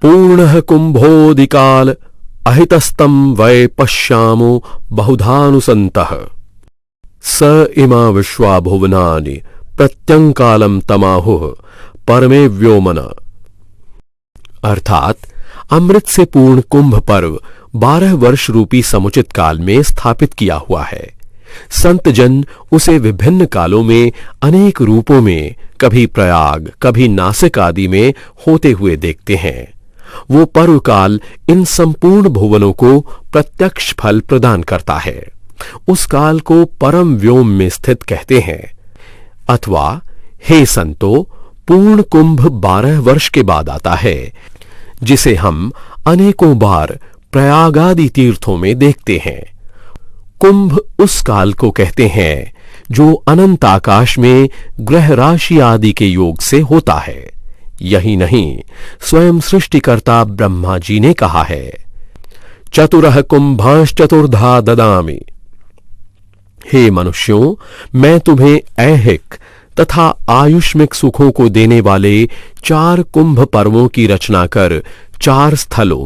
पूर्णः कुंभोऽधिकाल अहितस्तं वै पश्यामो बहुधानुसन्तः स इमा विश्वा भुवनानि प्रत्यंकालम तमाहुः परमे व्योमन। अर्थात अमृत से पूर्ण कुंभ पर्व 12 वर्ष रूपी समुचित काल में स्थापित किया हुआ है। संत जन उसे विभिन्न कालों में अनेक रूपों में, कभी प्रयाग कभी नासिक आदि में होते हुए देखते हैं। वो पर्व काल इन संपूर्ण भुवनों को प्रत्यक्ष फल प्रदान करता है। उस काल को परम व्योम में स्थित कहते हैं। अथवा हे संतो, पूर्ण कुंभ 12 वर्ष के बाद आता है, जिसे हम अनेकों बार प्रयाग आदि तीर्थों में देखते हैं। कुंभ उस काल को कहते हैं जो अनंत आकाश में ग्रह राशि आदि के योग से होता है। यही नहीं, स्वयं सृष्टिकर्ता ब्रह्मा जी ने कहा है, चतुरः कुंभांश्चतुर्धा ददामि। हे मनुष्यों, मैं तुम्हें ऐहिक तथा आयुष्मिक सुखों को देने वाले 4 कुंभ पर्वों की रचना कर 4 स्थलों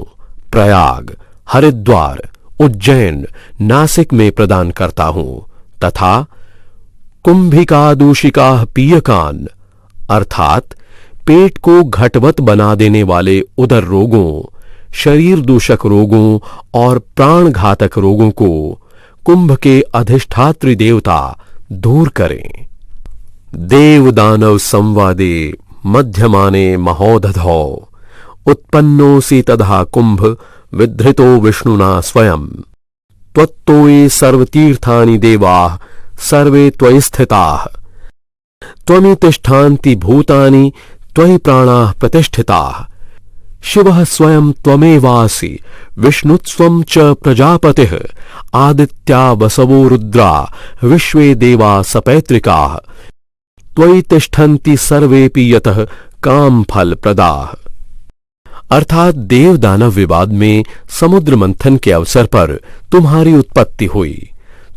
प्रयाग, हरिद्वार, उज्जैन, नासिक में प्रदान करता हूं तथा कुंभिका दूषिका पीयकान अर्थात पेट को घटवत बना देने वाले उदर रोगों, शरीर दूषक रोगों और प्राणघातक रोगों को कुंभ के अधिष्ठात्री देवता दूर करें। देव दानव संवादे मध्यमाने महोदधौ उत्पन्नोऽसि तथा कुंभ विधृतो विष्णुना स्वयं त्वत्तो ये सर्वतीर्थानि देवाः सर्वे त्वयि स्थिताः त्वमि तिष्ठान्ति भूतानि त्वयि प्राणाः प्रतिष्ठिताः शिवः स्वयं त्वमेवासि विष्णुत्वं च प्रजापतिः आदित्या वसवो रुद्रा विश्वे देवा सपैत्रिकाः त्वयि तिष्ठन्ति सर्वेपि यतः काम फल प्रदाः। अर्थात देव दानव विवाद में समुद्र मंथन के अवसर पर तुम्हारी उत्पत्ति हुई।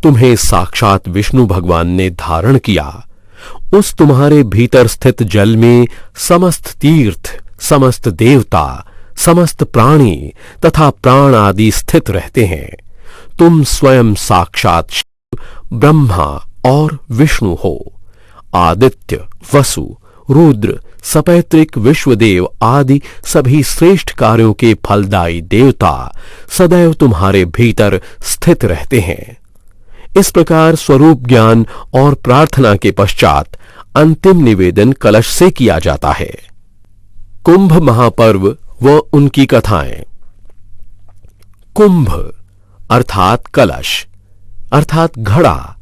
तुम्हें साक्षात विष्णु भगवान ने धारण किया। उस तुम्हारे भीतर स्थित जल में समस्त तीर्थ, समस्त देवता, समस्त प्राणी तथा प्राण आदि स्थित रहते हैं। तुम स्वयं साक्षात शिव, ब्रह्मा और विष्णु हो। आदित्य, वसु, रुद्र, सपैत्रिक, विश्वदेव आदि सभी श्रेष्ठ कार्यों के फलदायी देवता सदैव तुम्हारे भीतर स्थित रहते हैं। इस प्रकार स्वरूप ज्ञान और प्रार्थना के पश्चात अंतिम निवेदन कलश से किया जाता है। कुंभ महापर्व व उनकी कथाएं। कुंभ अर्थात कलश अर्थात घड़ा।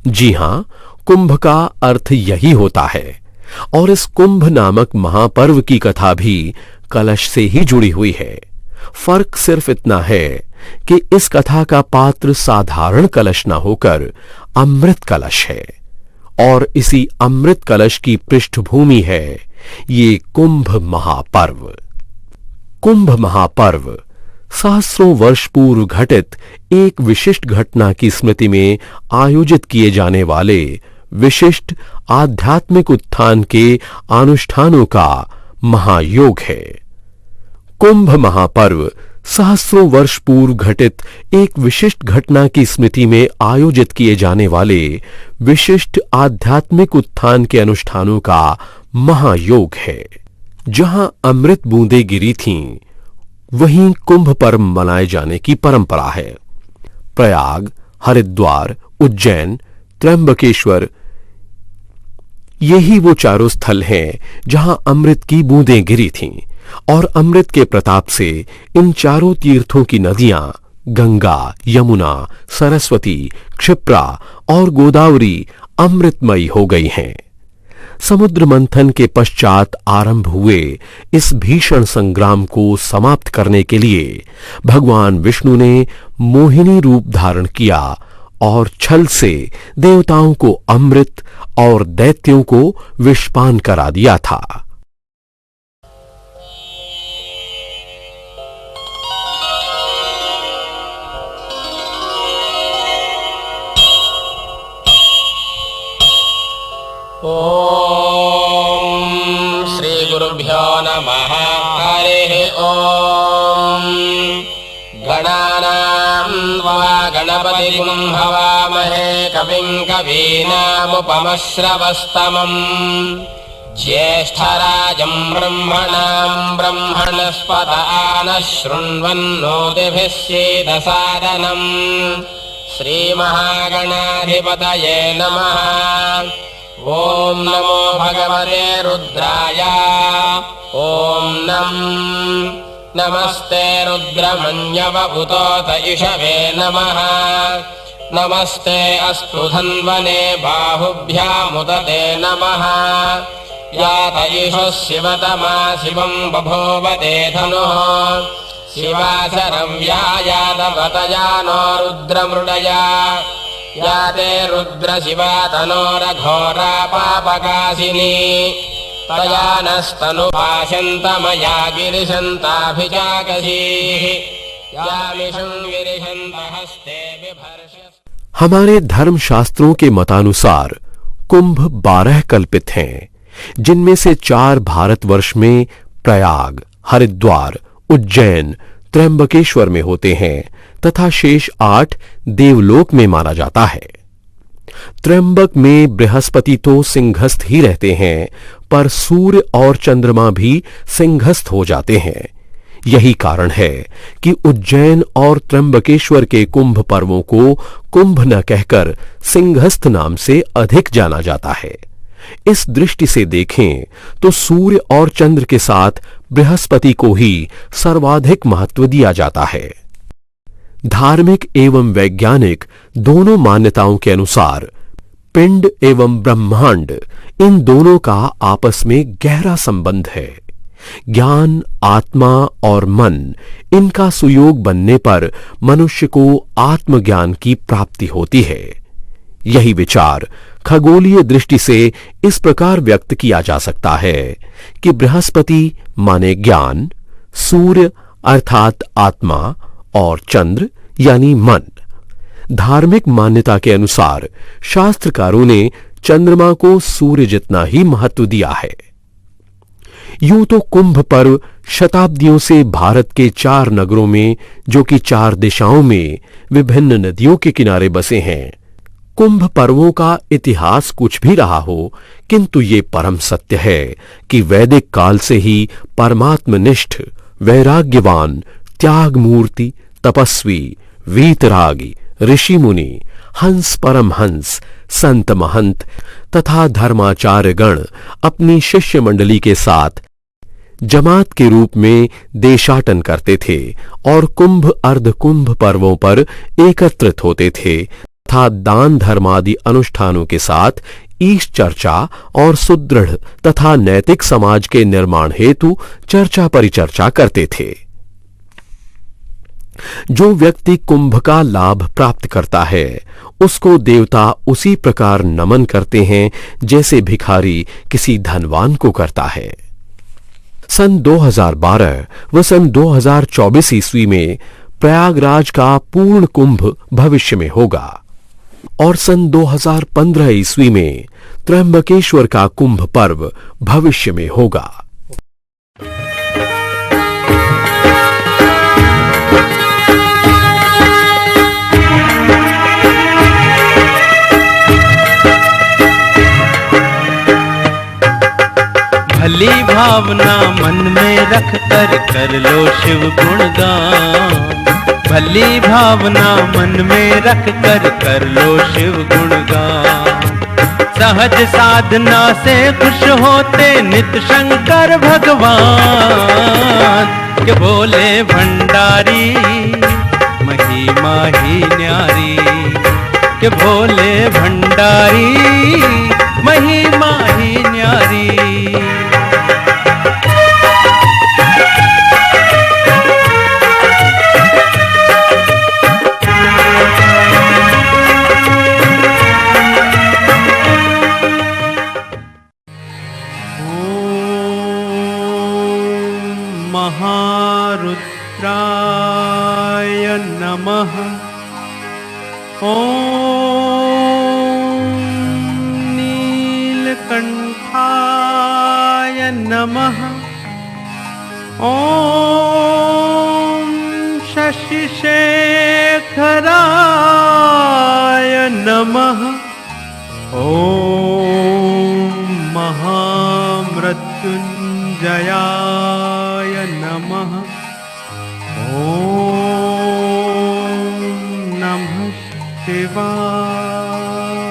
जी हां, कुंभ का अर्थ यही होता है और इस कुंभ नामक महापर्व की कथा भी कलश से ही जुड़ी हुई है। फर्क सिर्फ इतना है कि इस कथा का पात्र साधारण कलश न होकर अमृत कलश है और इसी अमृत कलश की पृष्ठभूमि है ये कुंभ महापर्व। कुंभ महापर्व सहस्रों वर्ष पूर्व घटित एक विशिष्ट घटना की स्मृति में आयोजित किए जाने वाले विशिष्ट आध्यात्मिक उत्थान के अनुष्ठानों का महायोग है। कुंभ महापर्व सहस्रों वर्ष पूर्व घटित एक विशिष्ट घटना की स्मृति में आयोजित किए जाने वाले विशिष्ट आध्यात्मिक उत्थान के अनुष्ठानों का महायोग है। जहां अमृत बूंदें गिरी थीं, वहीं कुंभ पर्व मनाए जाने की परंपरा है। प्रयाग, हरिद्वार, उज्जैन, त्र्यंबकेश्वर यही वो चारों स्थल हैं जहां अमृत की बूंदें गिरी थीं और अमृत के प्रताप से इन चारों तीर्थों की नदियां गंगा, यमुना, सरस्वती, क्षिप्रा और गोदावरी अमृतमयी हो गई हैं। समुद्र मंथन के पश्चात आरंभ हुए इस भीषण संग्राम को समाप्त करने के लिए भगवान विष्णु ने मोहिनी रूप धारण किया और छल से देवताओं को अमृत और दैत्यों को विषपान करा दिया था। ओम श्री गुरुभ्यो नमः। हरिः ओम। गणानां त्वा गणपतिं हवामहे कविं कवीनामुपमश्रवस्तमम् ज्येष्ठराजं ब्रह्मणां ब्रह्मणस्पत नः शृण्वन्नोतिभिः सीदसादनम्। श्रीमहागणाधिपतये नमः। ओम नमो भगवते रुद्राय। ओम नमस्ते रुद्रमन्यवभूतोत इषवे नमः। नमस्ते अस्तु धन्वने बाहुभ्यामुदते नमः। यात ईशः शिवतमा शिवं बभूवते धनुः। शिवाशरव्या यादवतया नो रुद्रमृडया। याते रुद्रशिवा तनोरघोरा पापकाशिनी। तया नस्तनुभाषन्तमया गिरिशन्ताभिचाकशीः। यामिषं गिरिशन्तहस्ते बिभर्ष। हमारे धर्म शास्त्रों के मतानुसार कुंभ 12 कल्पित हैं, जिनमें से 4 भारतवर्ष में प्रयाग, हरिद्वार, उज्जैन, त्र्यंबकेश्वर में होते हैं तथा शेष 8 देवलोक में माना जाता है। त्र्यंबक में बृहस्पति तो सिंहस्थ ही रहते हैं, पर सूर्य और चंद्रमा भी सिंहस्थ हो जाते हैं। यही कारण है कि उज्जैन और त्र्यंबकेश्वर के कुंभ पर्वों को कुंभ न कहकर सिंहस्थ नाम से अधिक जाना जाता है। इस दृष्टि से देखें तो सूर्य और चंद्र के साथ बृहस्पति को ही सर्वाधिक महत्व दिया जाता है। धार्मिक एवं वैज्ञानिक दोनों मान्यताओं के अनुसार पिंड एवं ब्रह्मांड, इन दोनों का आपस में गहरा संबंध है। ज्ञान, आत्मा और मन, इनका सुयोग बनने पर मनुष्य को आत्मज्ञान की प्राप्ति होती है। यही विचार खगोलीय दृष्टि से इस प्रकार व्यक्त किया जा सकता है कि बृहस्पति माने ज्ञान, सूर्य अर्थात आत्मा और चंद्र यानी मन। धार्मिक मान्यता के अनुसार शास्त्रकारों ने चंद्रमा को सूर्य जितना ही महत्व दिया है। यूं तो कुंभ पर्व शताब्दियों से भारत के 4 नगरों में, जो कि 4 दिशाओं में विभिन्न नदियों के किनारे बसे हैं, कुंभ पर्वों का इतिहास कुछ भी रहा हो, किंतु ये परम सत्य है कि वैदिक काल से ही परमात्मनिष्ठ, वैराग्यवान, त्यागमूर्ति, तपस्वी, वीतरागी, ऋषि मुनि, हंस परमहंस, संत महंत तथा धर्माचार्य गण अपनी शिष्य मंडली के साथ जमात के रूप में देशाटन करते थे और कुंभ अर्ध कुंभ पर्वों पर एकत्रित होते थे तथा दान धर्मादि अनुष्ठानों के साथ ईश चर्चा और सुदृढ़ तथा नैतिक समाज के निर्माण हेतु चर्चा परिचर्चा करते थे। जो व्यक्ति कुंभ का लाभ प्राप्त करता है, उसको देवता उसी प्रकार नमन करते हैं जैसे भिखारी किसी धनवान को करता है। सन 2012 व सन 2024 ईस्वी में प्रयागराज का पूर्ण कुंभ भविष्य में होगा और सन 2015 ईस्वी में त्र्यंबकेश्वर का कुंभ पर्व भविष्य में होगा। भली भावना मन में रख कर लो शिव गुणगान। भली भावना मन में रख कर लो शिव गुणगान। सहज साधना से खुश होते नित शंकर भगवान के भोले भंडारी मही महिमा ही न्यारी, के भोले भंडारी महिमा ही न्यारी। महारुद्राय नमः। ओम नीलकंठाय नमः। ओम शशिशेखराय नमः। ओम महामृत्युंजयाय नमः। ओम नमः शिवाय।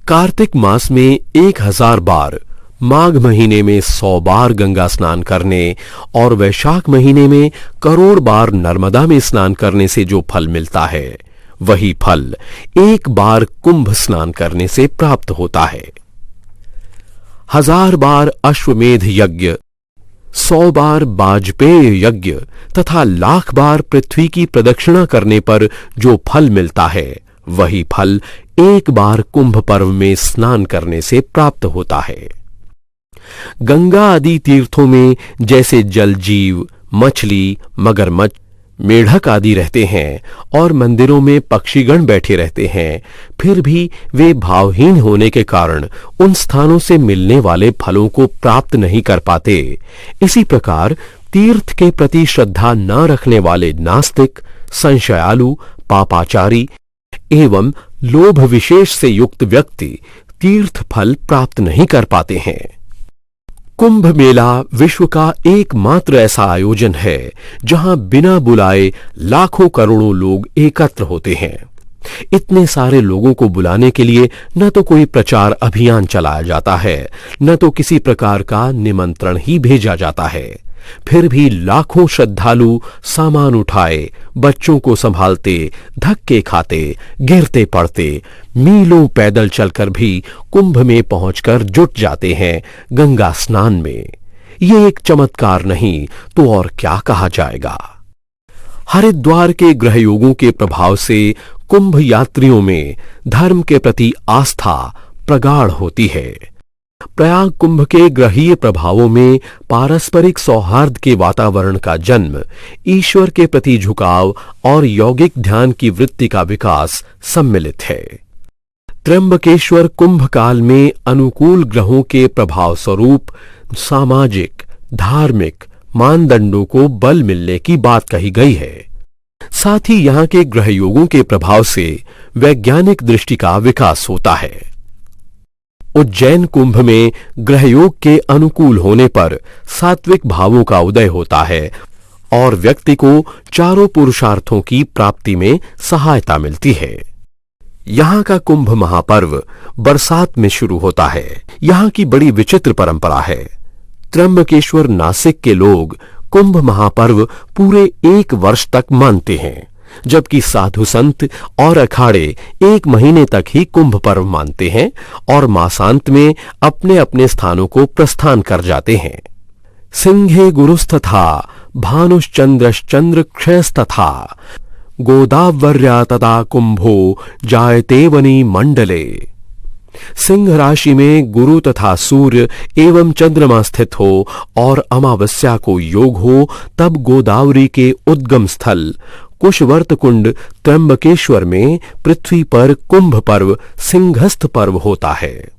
कार्तिक मास में 1000 बार, माघ महीने में 100 बार गंगा स्नान करने और वैशाख महीने में करोड़ बार नर्मदा में स्नान करने से जो फल मिलता है, वही फल एक बार कुंभ स्नान करने से प्राप्त होता है। 1000 बार अश्वमेध यज्ञ, 100 बार वाजपेय यज्ञ तथा 1,00,000 बार पृथ्वी की प्रदक्षिणा करने पर जो फल मिलता है, वही फल एक बार कुंभ पर्व में स्नान करने से प्राप्त होता है। गंगा आदि तीर्थों में जैसे जलजीव, मछली, मगरमच्छ, मेढक आदि रहते हैं और मंदिरों में पक्षीगण बैठे रहते हैं, फिर भी वे भावहीन होने के कारण उन स्थानों से मिलने वाले फलों को प्राप्त नहीं कर पाते। इसी प्रकार तीर्थ के प्रति श्रद्धा न रखने वाले नास्तिक, संशयालु, पापाचारी एवं लोभ विशेष से युक्त व्यक्ति तीर्थ फल प्राप्त नहीं कर पाते हैं। कुंभ मेला विश्व का एकमात्र ऐसा आयोजन है जहां बिना बुलाए लाखों करोड़ों लोग एकत्र होते हैं। इतने सारे लोगों को बुलाने के लिए न तो कोई प्रचार अभियान चलाया जाता है, न तो किसी प्रकार का निमंत्रण ही भेजा जाता है। फिर भी लाखों श्रद्धालु सामान उठाए, बच्चों को संभालते, धक्के खाते, गिरते पड़ते, मीलों पैदल चलकर भी कुंभ में पहुंचकर जुट जाते हैं गंगा स्नान में। ये एक चमत्कार नहीं तो और क्या कहा जाएगा। हरिद्वार के ग्रहयोगों के प्रभाव से कुंभ यात्रियों में धर्म के प्रति आस्था प्रगाढ़ होती है। प्रयाग कुंभ के ग्रहीय प्रभावों में पारस्परिक सौहार्द के वातावरण का जन्म, ईश्वर के प्रति झुकाव और यौगिक ध्यान की वृत्ति का विकास सम्मिलित है। त्र्यंबकेश्वर कुंभ काल में अनुकूल ग्रहों के प्रभाव स्वरूप सामाजिक, धार्मिक मानदंडों को बल मिलने की बात कही गई है। साथ ही यहां के ग्रहयोगों के प्रभाव से वैज्ञानिक दृष्टि का विकास होता है। उज्जैन कुंभ में ग्रहयोग के अनुकूल होने पर सात्विक भावों का उदय होता है और व्यक्ति को चारों पुरुषार्थों की प्राप्ति में सहायता मिलती है। यहां का कुंभ महापर्व बरसात में शुरू होता है। यहां की बड़ी विचित्र परंपरा है। त्र्यंबकेश्वर नासिक के लोग कुंभ महापर्व पूरे 1 वर्ष तक मानते हैं, जबकि साधु संत और अखाड़े 1 महीने तक ही कुंभ पर्व मानते हैं और मासांत में अपने अपने स्थानों को प्रस्थान कर जाते हैं। सिंहे गुरुस्तथा भानुश्चंद्रश्चंद्र क्षयस्तथा गोदावर्या तथा कुंभो जायते वनी मंडले। सिंह राशि में गुरु तथा सूर्य एवं चंद्रमा स्थित हो और अमावस्या को योग हो, तब गोदावरी के उद्गम स्थल कुशवर्त कुंड त्र्यंबकेश्वर में पृथ्वी पर कुंभ पर्व सिंहस्थ पर्व होता है।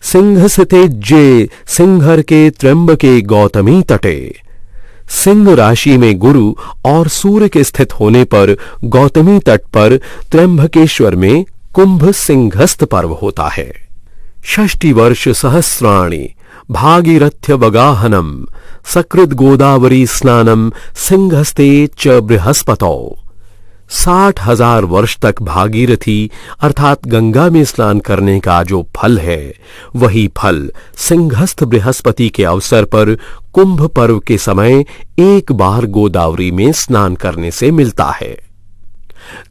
सिंह स्थिते जे सिंहर के त्र्यंबके गौतमी तटे। सिंह राशि में गुरु और सूर्य के स्थित होने पर गौतमी तट पर त्र्यंबकेश्वर में कुंभ सिंहस्थ पर्व होता है। षष्ठी वर्ष सहस्राणि भागीरथ्य वगाहनम सकृत गोदावरी स्नानम सिंहस्ते च बृहस्पतौ। 60,000 वर्ष तक भागीरथी अर्थात गंगा में स्नान करने का जो फल है, वही फल सिंहस्थ बृहस्पति के अवसर पर कुंभ पर्व के समय एक बार गोदावरी में स्नान करने से मिलता है।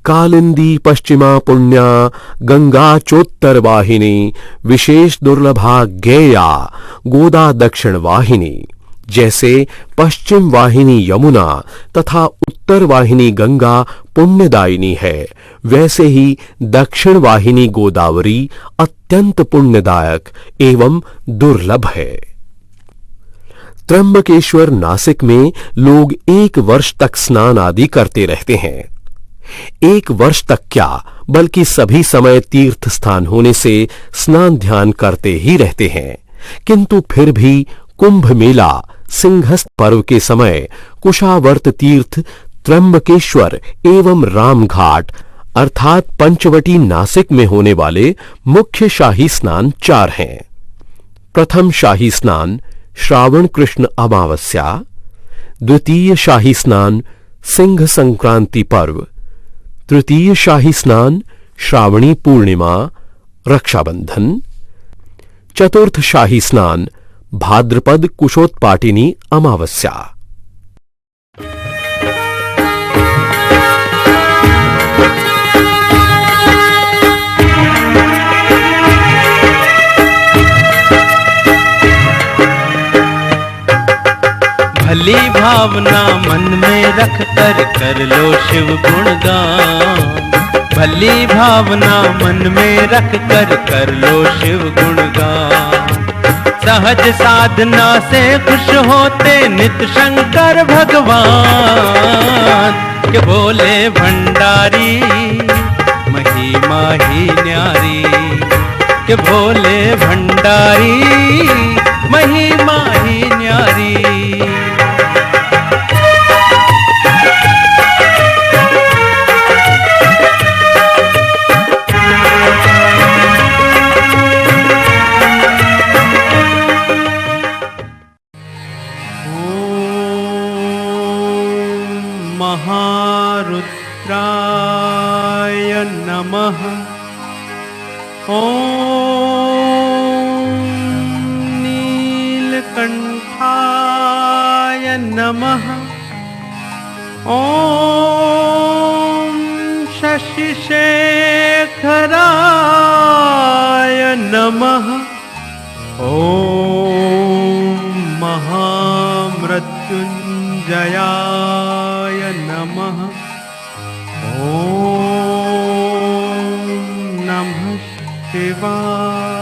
कालिंदी पश्चिमा पुण्या गंगा चोत्तर वाहिनी विशेष दुर्लभा ज्ञेया गोदा दक्षिण वाहिनी। जैसे पश्चिम वाहिनी यमुना तथा उत्तर वाहिनी गंगा पुण्यदायिनी है, वैसे ही दक्षिण वाहिनी गोदावरी अत्यंत पुण्यदायक एवं दुर्लभ है। त्र्यंबकेश्वर नासिक में लोग 1 वर्ष तक स्नान आदि करते रहते हैं। 1 वर्ष तक क्या, बल्कि सभी समय तीर्थ स्थान होने से स्नान ध्यान करते ही रहते हैं, किंतु फिर भी कुंभ मेला सिंहस्थ पर्व के समय कुशावर्त तीर्थ त्र्यंबकेश्वर एवं रामघाट अर्थात पंचवटी नासिक में होने वाले मुख्य शाही स्नान 4 हैं। प्रथम शाही स्नान श्रावण कृष्ण अमावस्या, द्वितीय शाही स्नान सिंह संक्रांति पर्व, तृतीय शाही स्नान श्रावणी पूर्णिमा रक्षाबंधन, चतुर्थ शाही स्नान भाद्रपद कुशोत्पाटिनी अमावस्या। भली भावना मन में रख कर लो शिव गुणगान। भली भावना मन में रख कर लो शिव गुणगान। सहज साधना से खुश होते नित शंकर भगवान के बोले भंडारी महिमा ही न्यारी के बोले भंडारी महिमा ही न्यारी। महारुद्राय नमः। ओम नीलकंठाय नमः। ओम शशिशेखराय नमः। ओम महामृत्युंजयाय नमः। ओम नमः शिवाय।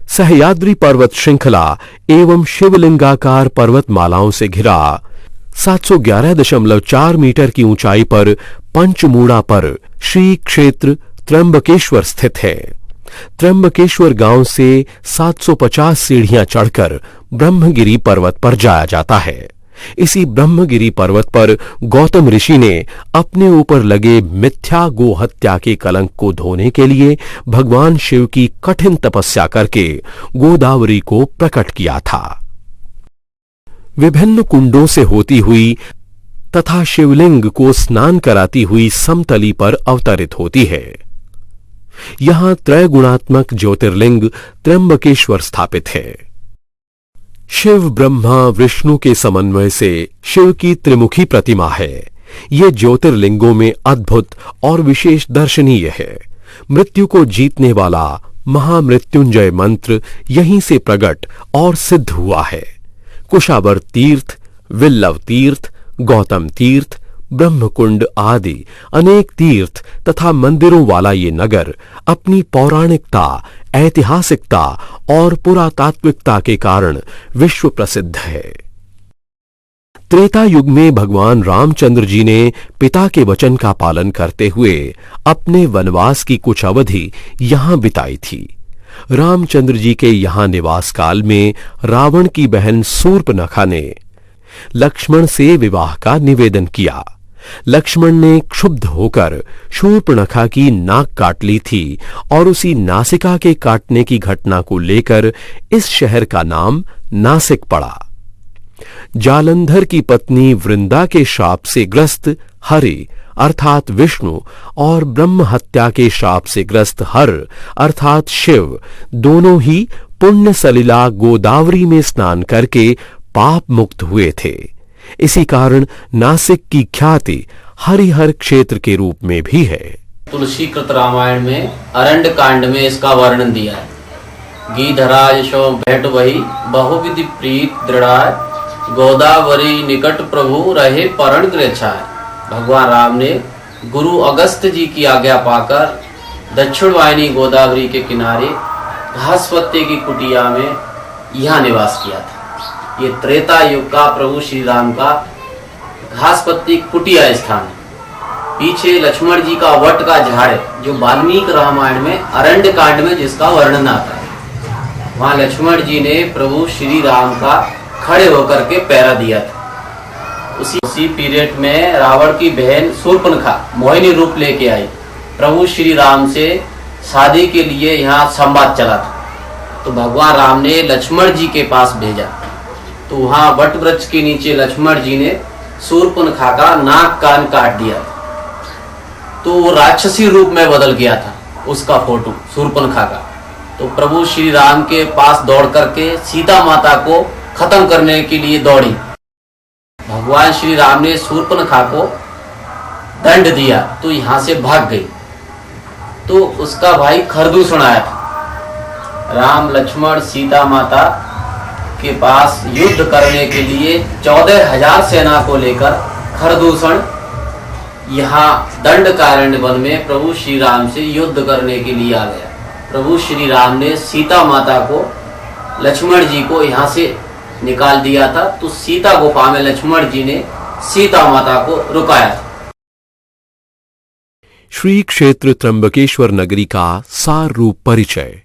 सह्याद्री पर्वत श्रृंखला एवं शिवलिंगाकार पर्वतमालाओं से घिरा 711.4 मीटर की ऊंचाई पर पंचमूड़ा पर श्री क्षेत्र त्र्यंबकेश्वर स्थित है। त्र्यंबकेश्वर गांव से 750 सीढ़ियां चढ़कर ब्रह्मगिरी पर्वत पर जाया जाता है। इसी ब्रह्मगिरी पर्वत पर गौतम ऋषि ने अपने ऊपर लगे मिथ्या गो हत्या के कलंक को धोने के लिए भगवान शिव की कठिन तपस्या करके गोदावरी को प्रकट किया था। विभिन्न कुंडों से होती हुई तथा शिवलिंग को स्नान कराती हुई समतली पर अवतरित होती है। यहां त्रैगुणात्मक ज्योतिर्लिंग त्र्यंबकेश्वर स्थापित है। शिव ब्रह्मा विष्णु के समन्वय से शिव की त्रिमुखी प्रतिमा है। ये ज्योतिर्लिंगों में अद्भुत और विशेष दर्शनीय है। मृत्यु को जीतने वाला महामृत्युंजय मंत्र यहीं से प्रकट और सिद्ध हुआ है। कुशावर तीर्थ, विल्लव तीर्थ, गौतम तीर्थ, ब्रह्मकुंड आदि अनेक तीर्थ तथा मंदिरों वाला ये नगर अपनी पौराणिकता, ऐतिहासिकता और पुरातात्विकता के कारण विश्व प्रसिद्ध है। त्रेता युग में भगवान रामचंद्र जी ने पिता के वचन का पालन करते हुए अपने वनवास की कुछ अवधि यहां बिताई थी। रामचंद्र जी के यहां निवास काल में रावण की बहन शूर्पणखा ने लक्ष्मण से विवाह का निवेदन किया। लक्ष्मण ने क्षुब्ध होकर शूर्पणखा की नाक काट ली थी और उसी नासिका के काटने की घटना को लेकर इस शहर का नाम नासिक पड़ा। जालंधर की पत्नी वृंदा के श्राप से ग्रस्त हरि अर्थात विष्णु और ब्रह्म हत्या के श्राप से ग्रस्त हर अर्थात शिव दोनों ही पुण्य सलिला गोदावरी में स्नान करके पाप मुक्त हुए थे। इसी कारण नासिक की ख्याति हरिहर क्षेत्र के रूप में भी है। तुलसी कृत रामायण में अरण्य कांड में इसका वर्णन दिया है। गीधराज शो भेंट वही बहुविधि प्रीत दृढ़ाय, गोदावरी निकट प्रभु रहे परण गृहछाय। भगवान राम ने गुरु अगस्त्य जी की आज्ञा पाकर दक्षिण वाहिनी गोदावरी के किनारे घास पत्ते की कुटिया में यहाँ निवास किया था। ये त्रेता युग का प्रभु श्री राम का घासपत्ती कुटिया स्थान है। पीछे लक्ष्मण जी का वट का झाड़ है, जो वाल्मीकि रामायण में अरण्य कांड में जिसका वर्णन आता है। वहां लक्ष्मण जी ने प्रभु श्री राम का खड़े होकर के पहरा दिया था। उसी पीरियड में रावण की बहन शूर्पणखा मोहिनी रूप लेके आई, प्रभु श्री राम से शादी के लिए यहाँ संवाद चला था। तो भगवान राम ने लक्ष्मण जी के पास भेजा, तो वहां वट वृक्ष के नीचे लक्ष्मण जी ने शूर्पणखा का नाक कान काट दिया, तो वो राक्षसी रूप में बदल गया था उसका फोटो शूर्पणखा का। तो प्रभु श्री राम के पास दौड़ करके सीता माता को खत्म करने के लिए दौड़ी। भगवान श्री राम ने शूर्पणखा को दंड दिया, तो यहां से भाग गई। तो उसका भाई खरदूषण आया था। राम लक्ष्मण सीता माता के पास युद्ध करने के लिए 14,000 सेना को लेकर खरदूषण यहाँ दंडकारण्य वन में प्रभु श्री राम से युद्ध करने के लिए आ गया। प्रभु श्री राम ने सीता माता को लक्ष्मण जी को यहाँ से निकाल दिया था, तो सीता गुफा में लक्ष्मण जी ने सीता माता को रुकाया। श्री क्षेत्र त्र्यंबकेश्वर नगरी का सार रूप परिचय।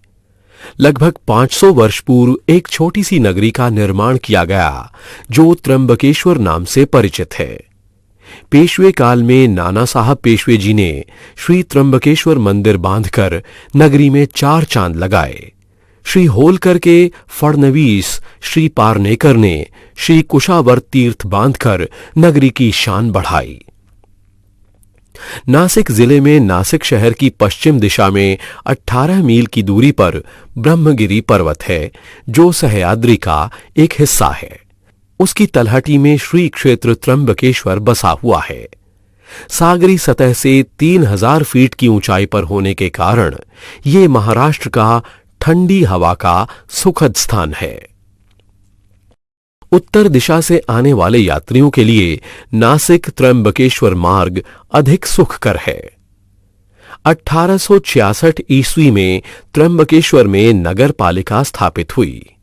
लगभग 500 वर्ष पूर्व एक छोटी सी नगरी का निर्माण किया गया, जो त्र्यंबकेश्वर नाम से परिचित है। पेशवे काल में नाना साहब पेशवे जी ने श्री त्र्यंबकेश्वर मंदिर बांधकर नगरी में 4 चांद लगाए। श्री होलकर के फडणवीस श्री पारनेकर ने श्री कुशावर्त तीर्थ बांधकर नगरी की शान बढ़ाई। नासिक जिले में नासिक शहर की पश्चिम दिशा में 18 मील की दूरी पर ब्रह्मगिरी पर्वत है, जो सह्याद्री का एक हिस्सा है। उसकी तलहटी में श्री क्षेत्र त्र्यंबकेश्वर बसा हुआ है। सागरी सतह से 3000 फीट की ऊंचाई पर होने के कारण ये महाराष्ट्र का ठंडी हवा का सुखद स्थान है। उत्तर दिशा से आने वाले यात्रियों के लिए नासिक त्र्यंबकेश्वर मार्ग अधिक सुखकर है। 1866 ईस्वी में त्र्यंबकेश्वर में नगर पालिका स्थापित हुई,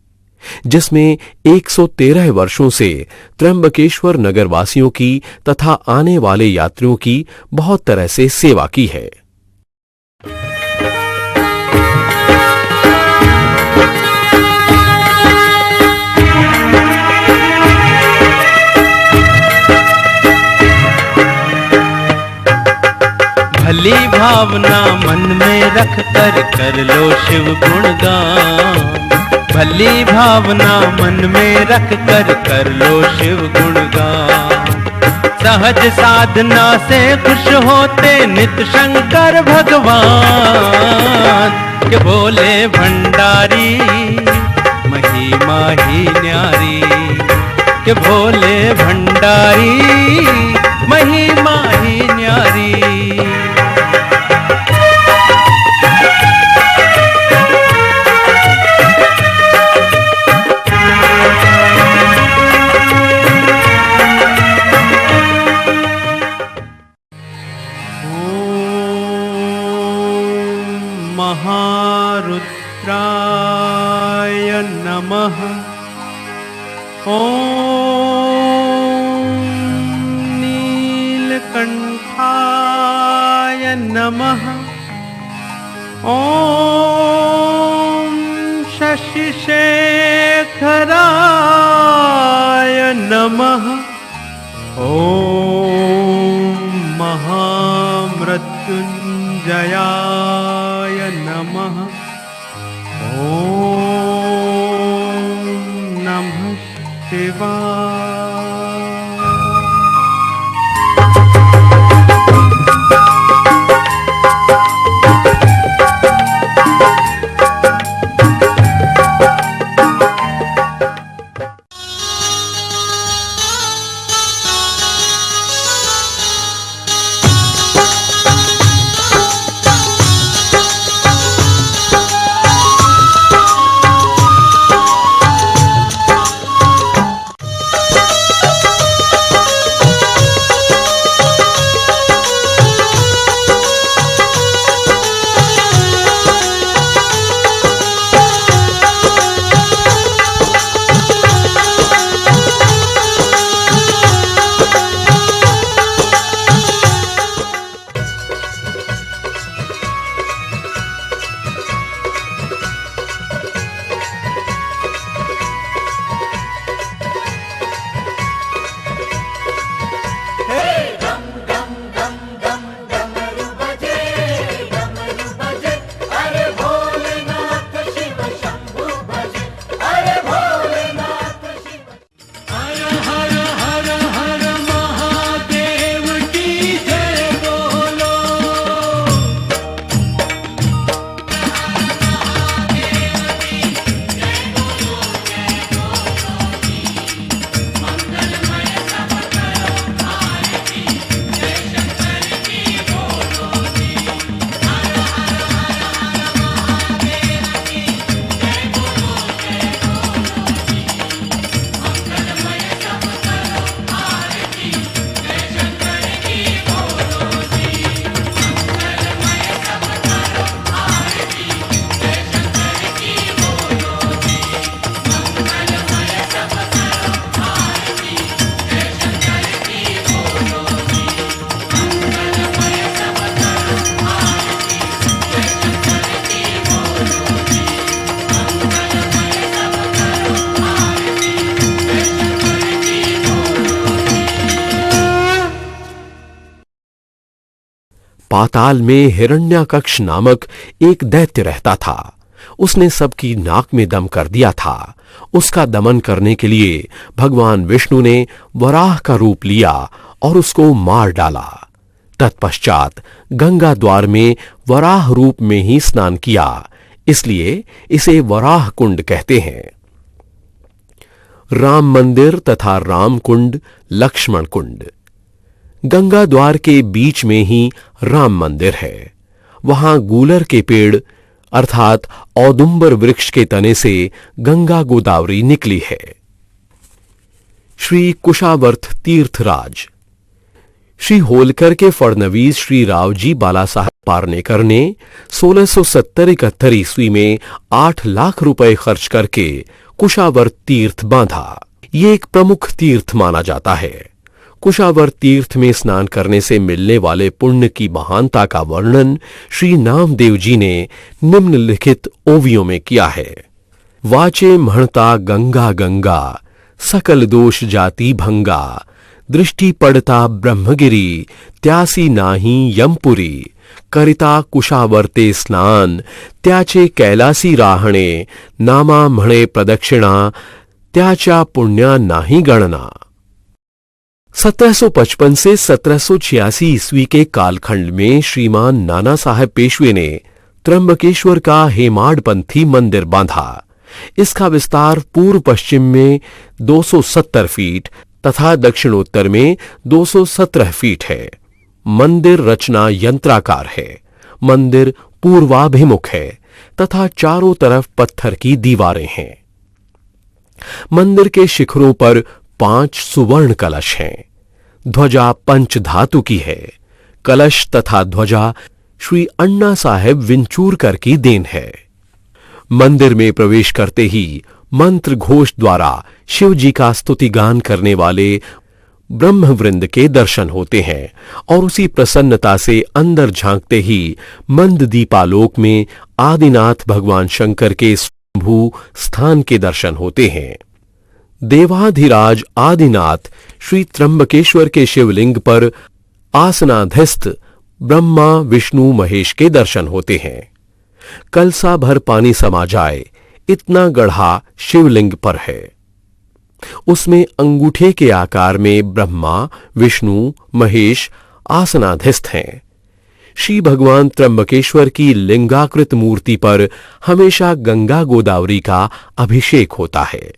जिसमें 113 वर्षों से त्र्यंबकेश्वर नगरवासियों की तथा आने वाले यात्रियों की बहुत तरह से सेवा की है। भली भावना मन में रख कर लो शिव गुणगान। भली भावना मन में रख कर लो शिव गुणगान। सहज साधना से खुश होते नित शंकर भगवान। के बोले भंडारी महिमा ही न्यारी। के भोले भंडारी महिमा ही न्यारी। महारुद्राय नमः। ओम नीलकंठाय नमः। ओम शशिशेखराय नमः। ओम महामृत्युंजयाय नमः। ओम नमः शिवाय। पाताल में हिरण्याकक्ष नामक एक दैत्य रहता था। उसने सबकी नाक में दम कर दिया था। उसका दमन करने के लिए भगवान विष्णु ने वराह का रूप लिया और उसको मार डाला। तत्पश्चात गंगा द्वार में वराह रूप में ही स्नान किया, इसलिए इसे वराह कुंड कहते हैं। राम मंदिर तथा राम कुंड, लक्ष्मण कुंड। गंगा द्वार के बीच में ही राम मंदिर है। वहां गूलर के पेड़ अर्थात औदुंबर वृक्ष के तने से गंगा गोदावरी निकली है। श्री कुशावर्त तीर्थराज। श्री होलकर के फडणवीस श्री रावजी बालासाहेब पारनेकर ने 1670-71 ईस्वी में 8 लाख रुपए खर्च करके कुशावर्त तीर्थ बांधा। ये एक प्रमुख तीर्थ माना जाता है। कुशावर्त तीर्थ में स्नान करने से मिलने वाले पुण्य की महानता का वर्णन श्री नामदेव जी ने निम्नलिखित ओवियों में किया है। वाचे महता गंगा गंगा, सकल दोष जाति भंगा, दृष्टि पड़ता ब्रह्मगिरी, त्यासी नाही यमपुरी, करिता कुशावर्ते स्नान, त्याचे कैलासी राहणे, नामा म्हणे प्रदक्षिणा, त्याच्या पुण्या नाही गणना। 1755 से 1786 ईस्वी के कालखंड में श्रीमान नाना साहेब पेशवे ने त्र्यंबकेश्वर का हेमाडपंथी मंदिर बांधा। इसका विस्तार पूर्व पश्चिम में 270 फीट तथा दक्षिणोत्तर में 217 फीट है। मंदिर रचना यंत्राकार है। मंदिर पूर्वाभिमुख है तथा चारों तरफ पत्थर की दीवारें हैं। मंदिर के शिखरों पर 5 सुवर्ण कलश हैं। ध्वजा पंच धातु की है। कलश तथा ध्वजा श्री अन्ना साहेब विंचूरकर की देन है। मंदिर में प्रवेश करते ही मंत्र घोष द्वारा शिव जी का स्तुति गान करने वाले ब्रह्मवृंद के दर्शन होते हैं और उसी प्रसन्नता से अंदर झांकते ही मंद दीपालोक में आदिनाथ भगवान शंकर के स्वयंभू स्थान के दर्शन होते हैं। देवाधिराज आदिनाथ श्री त्र्यंबकेश्वर के शिवलिंग पर आसनाधिस्थ ब्रह्मा विष्णु महेश के दर्शन होते हैं। कलसा भर पानी समा जाए इतना गढ़ा शिवलिंग पर है। उसमें अंगूठे के आकार में ब्रह्मा विष्णु महेश आसनाधिस्थ हैं। श्री भगवान त्र्यंबकेश्वर की लिंगाकृत मूर्ति पर हमेशा गंगा गोदावरी का अभिषेक होता है।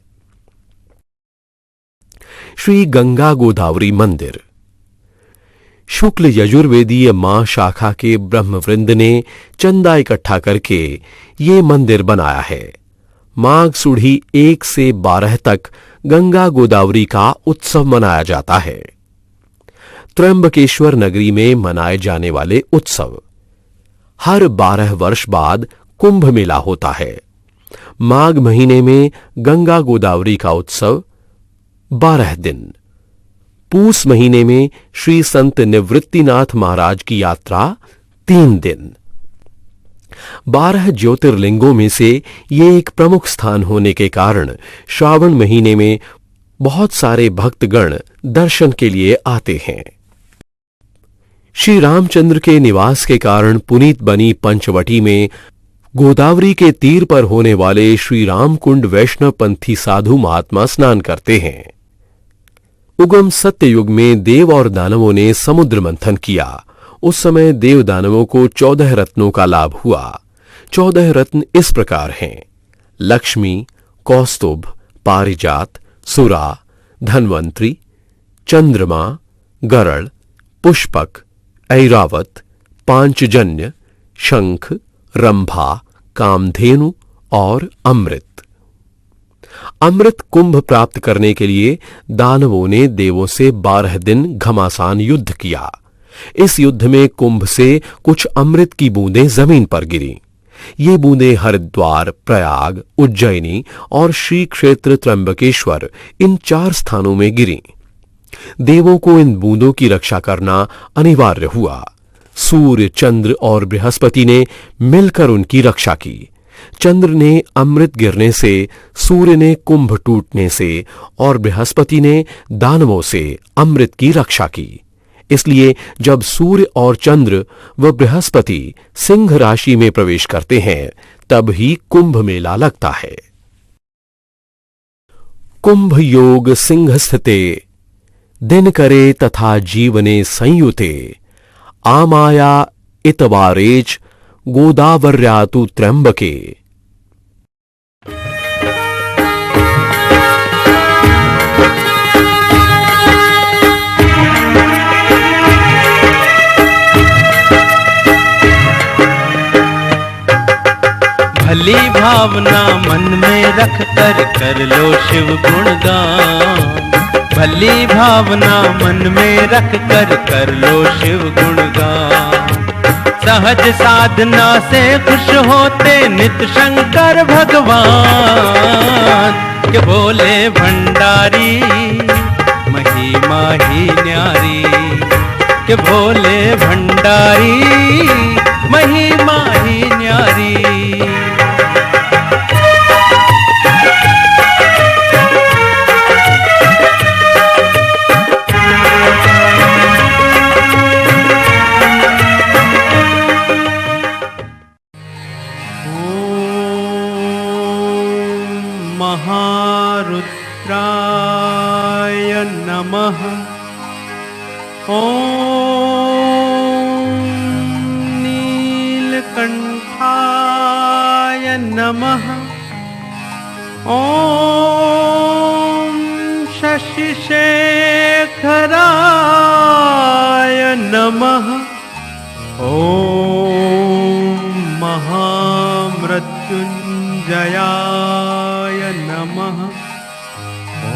श्री गंगा गोदावरी मंदिर। शुक्ल यजुर्वेदीय मां शाखा के ब्रह्मवृंद ने चंदा इकट्ठा करके ये मंदिर बनाया है। माघ सुढ़ी 1 से 12 तक गंगा गोदावरी का उत्सव मनाया जाता है। त्र्यंबकेश्वर नगरी में मनाए जाने वाले उत्सव। हर 12 वर्ष बाद कुंभ मेला होता है। माघ महीने में गंगा गोदावरी का उत्सव 12 दिन। पूस महीने में श्री संत निवृत्तिनाथ महाराज की यात्रा 3 दिन। 12 ज्योतिर्लिंगों में से ये एक प्रमुख स्थान होने के कारण श्रावण महीने में बहुत सारे भक्तगण दर्शन के लिए आते हैं। श्री रामचंद्र के निवास के कारण पुनीत बनी पंचवटी में गोदावरी के तीर पर होने वाले श्री रामकुंड वैष्णव पंथी साधु महात्मा स्नान करते हैं। उगम सत्ययुग में देव और दानवों ने समुद्र मंथन किया। उस समय देव दानवों को 14 रत्नों का लाभ हुआ। 14 रत्न इस प्रकार हैं: लक्ष्मी, कौस्तुभ, पारिजात, सुरा, धन्वंतरी, चंद्रमा, गरुड़, पुष्पक, ऐरावत, पांचजन्य, शंख, रंभा, कामधेनु और अमृत। अमृत कुंभ प्राप्त करने के लिए दानवों ने देवों से 12 दिन घमासान युद्ध किया। इस युद्ध में कुंभ से कुछ अमृत की बूंदें जमीन पर गिरी। ये बूंदें हरिद्वार, प्रयाग, उज्जैनी और श्री क्षेत्र त्र्यंबकेश्वर इन 4 स्थानों में गिरी। देवों को इन बूंदों की रक्षा करना अनिवार्य हुआ। सूर्य, चंद्र और बृहस्पति ने मिलकर उनकी रक्षा की। चंद्र ने अमृत गिरने से, सूर्य ने कुंभ टूटने से और बृहस्पति ने दानवों से अमृत की रक्षा की। इसलिए जब सूर्य और चंद्र व बृहस्पति सिंह राशि में प्रवेश करते हैं तब ही कुंभ मेला लगता है। कुंभ योग सिंह स्थिते दिन करे तथा जीवने संयुते आमाया इतवारेच गोदावर्यातु त्र्यंबके। भली भावना मन में रख कर लो शिव गुणगान। भली भावना मन में रख कर लो शिव गुणगान। सहज साधना से खुश होते नित शंकर भगवान के बोले भंडारी महिमा ही न्यारी। के बोले भंडारी महिमा ही न्यारी। महारुद्राय नमः। ओम नीलकंठाय नमः। ओम शशिशेखराय नमः। ओम महामृत्युंजयाय नमः।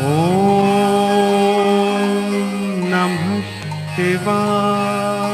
ओम नमः शिवाय।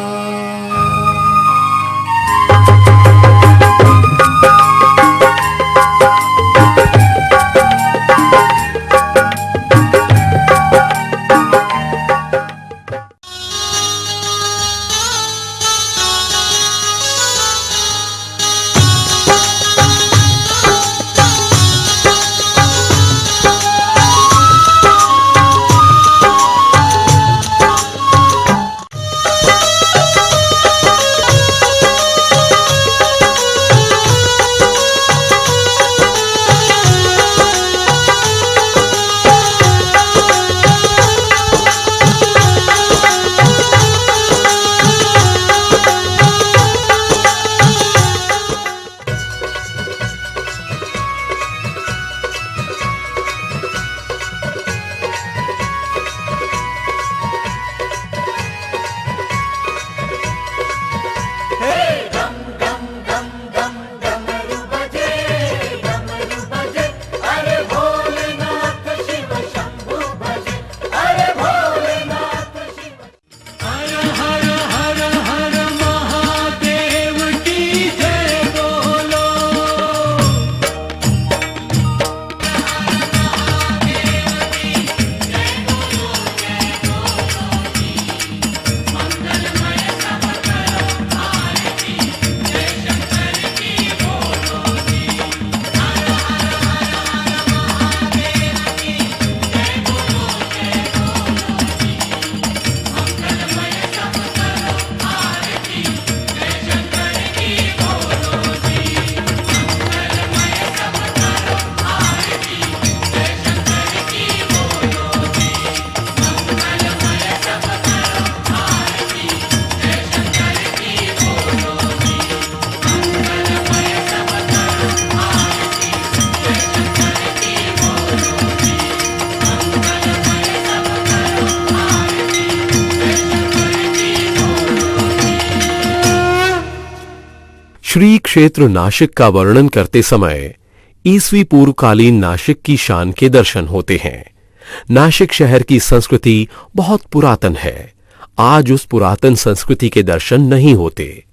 श्री क्षेत्र नाशिक का वर्णन करते समय ईसवी पूर्वकालीन नाशिक की शान के दर्शन होते हैं। नाशिक शहर की संस्कृति बहुत पुरातन है। आज उस पुरातन संस्कृति के दर्शन नहीं होते।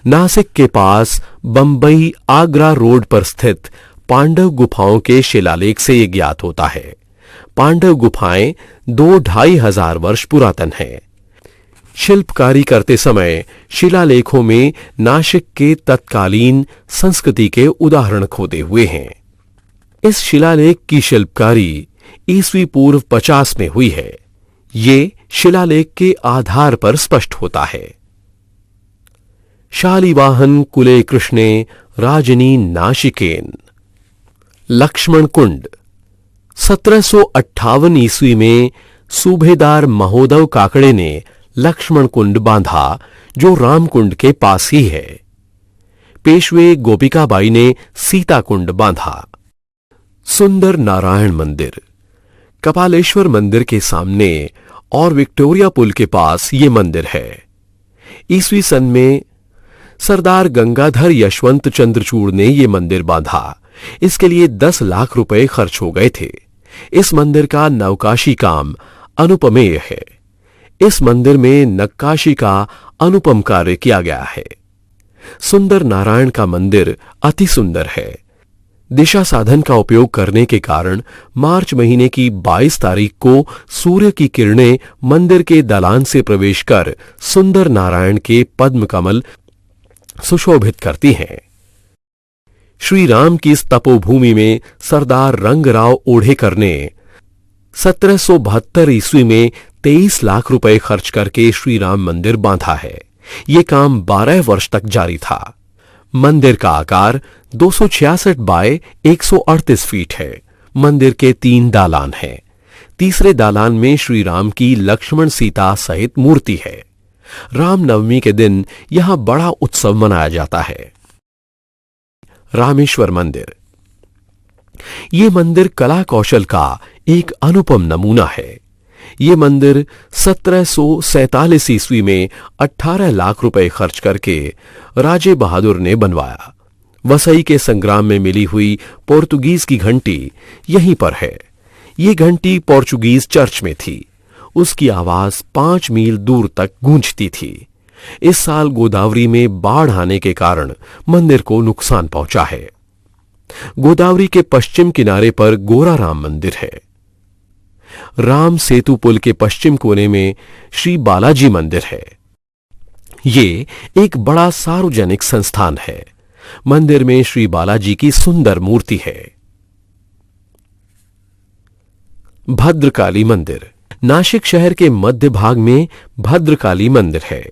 नासिक के पास बंबई आगरा रोड पर स्थित पांडव गुफाओं के शिलालेख से यह ज्ञात होता है। पांडव गुफाएं 2-2.5 हजार वर्ष पुरातन हैं। शिल्पकारी करते समय शिलालेखों में नाशिक के तत्कालीन संस्कृति के उदाहरण खोदे हुए हैं। इस शिलालेख की शिल्पकारी ईसवी पूर्व 50 में हुई है। ये शिलालेख के आधार पर स्पष्ट होता है। शालिवाहन कुले कृष्णे राजनी नाशिकेन। लक्ष्मण कुंड 1758 ईस्वी में सूबेदार महोदय काकड़े ने लक्ष्मण कुंड बांधा, जो रामकुंड के पास ही है। पेशवे गोपिकाबाई ने सीता कुंड बांधा। सुंदर नारायण मंदिर कपालेश्वर मंदिर के सामने और विक्टोरिया पुल के पास ये मंदिर है। ईस्वी सन में सरदार गंगाधर यशवंत चंद्रचूड़ ने यह मंदिर बांधा। इसके लिए 10 लाख रुपए खर्च हो गए थे। इस मंदिर का नवकाशी काम अनुपमेय है। इस मंदिर में नक्काशी का अनुपम कार्य किया गया है। सुंदर नारायण का मंदिर अति सुंदर है। दिशा साधन का उपयोग करने के कारण मार्च महीने की 22 तारीख को सूर्य की किरणें मंदिर के दालान से प्रवेश कर सुंदर नारायण के पद्म कमल सुशोभित करती हैं। श्री राम की इस तपोभूमि में सरदार रंगराव ओढ़ेकर ने 1772 ईस्वी में 23 लाख रुपए खर्च करके श्री राम मंदिर बांधा है। ये काम 12 वर्ष तक जारी था। मंदिर का आकार 266 बाय 138 फीट है। मंदिर के 3 दालान हैं। तीसरे दालान में श्री राम की लक्ष्मण सीता सहित मूर्ति है। रामनवमी के दिन यहां बड़ा उत्सव मनाया जाता है। रामेश्वर मंदिर ये मंदिर कला कौशल का एक अनुपम नमूना है। ये मंदिर 1747 ईस्वी में 18 लाख रुपए खर्च करके राजे बहादुर ने बनवाया। वसई के संग्राम में मिली हुई पोर्तुगीज की घंटी यहीं पर है। ये घंटी पोर्चुगीज चर्च में थी। उसकी आवाज 5 मील दूर तक गूंजती थी। इस साल गोदावरी में बाढ़ आने के कारण मंदिर को नुकसान पहुंचा है। गोदावरी के पश्चिम किनारे पर गोराराम मंदिर है। राम सेतु पुल के पश्चिम कोने में श्री बालाजी मंदिर है। ये एक बड़ा सार्वजनिक संस्थान है। मंदिर में श्री बालाजी की सुंदर मूर्ति है। भद्रकाली मंदिर नासिक शहर के मध्य भाग में भद्रकाली मंदिर है।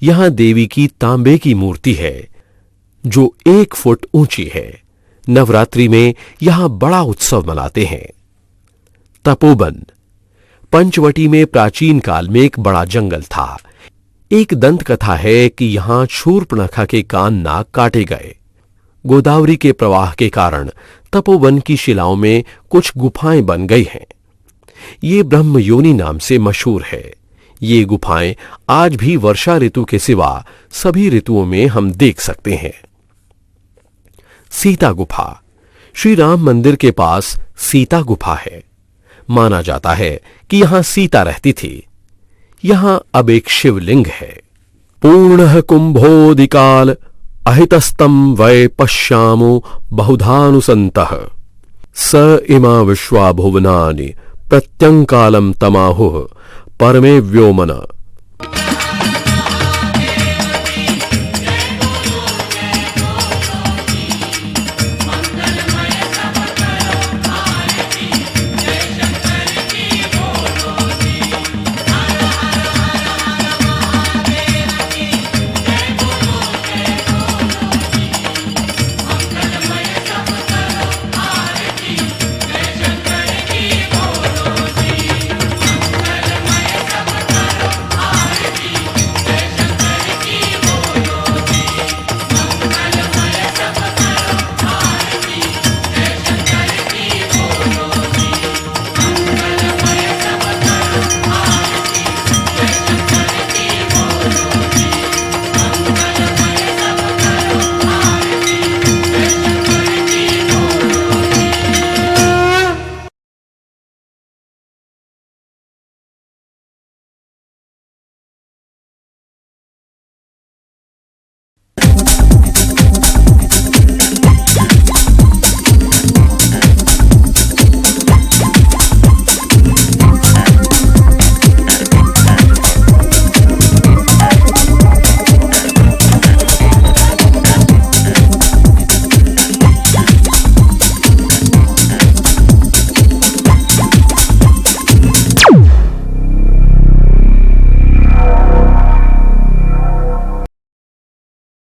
यहां देवी की तांबे की मूर्ति है जो 1 फुट ऊंची है। नवरात्रि में यहां बड़ा उत्सव मनाते हैं। तपोवन पंचवटी में प्राचीन काल में एक बड़ा जंगल था। एक दंत कथा है कि यहां शूर्पणखा के कान नाग काटे गए। गोदावरी के प्रवाह के कारण तपोवन की शिलाओं में कुछ गुफाएं बन गई हैं। ये ब्रह्मयोनि नाम से मशहूर है। ये गुफाएं आज भी वर्षा ऋतु के सिवा सभी ऋतुओं में हम देख सकते हैं। सीता गुफा श्री राम मंदिर के पास सीता गुफा है। माना जाता है कि यहां सीता रहती थी। यहां अब एक शिवलिंग है। पूर्णः कुंभोदिकाल अहितस्तम वै पश्यामो बहुधानुसंतः स इमा विश्वा भुवनानि प्रत्यंकालम तमाहुः परमे व्योमन।